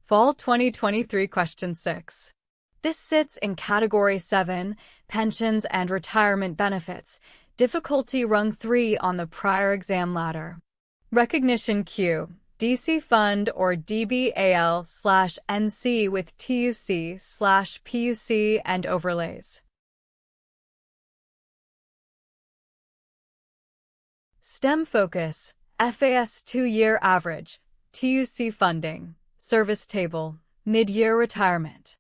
Fall 2023 Question 6. This sits in Category 7, Pensions and Retirement Benefits, difficulty rung 3 on the prior exam ladder. Recognition Q, DC Fund or DBAL/NC with TUC/PUC and overlays. STEM Focus, FAS 2-year average, TUC funding, service table, mid-year retirement.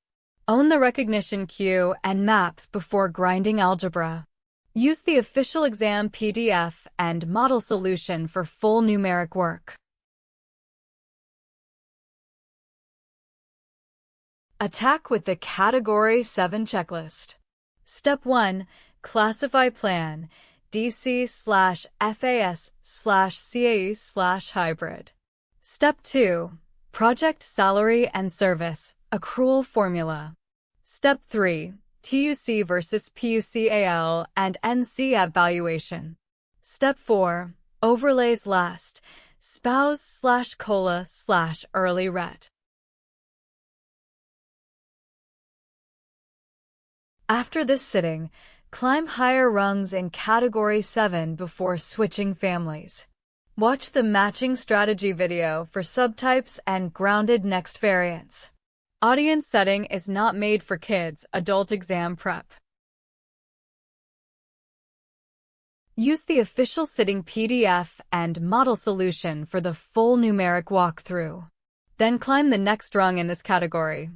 Own the recognition queue and map before grinding algebra. Use the official exam PDF and model solution for full numeric work. Attack with the Category 7 checklist. Step 1. Classify plan, DC/FAS/CAE/hybrid. Step 2. Project salary and service, accrual formula. Step 3. TUC versus PUCAL and NC evaluation. Step 4. Overlays last, spouse/COLA/early ret. After this sitting, climb higher rungs in Category 7 before switching families. Watch the matching strategy video for subtypes and grounded next variants. Audience setting is not made for kids' adult exam prep. Use the official sitting PDF and model solution for the full numeric walkthrough. Then climb the next rung in this category.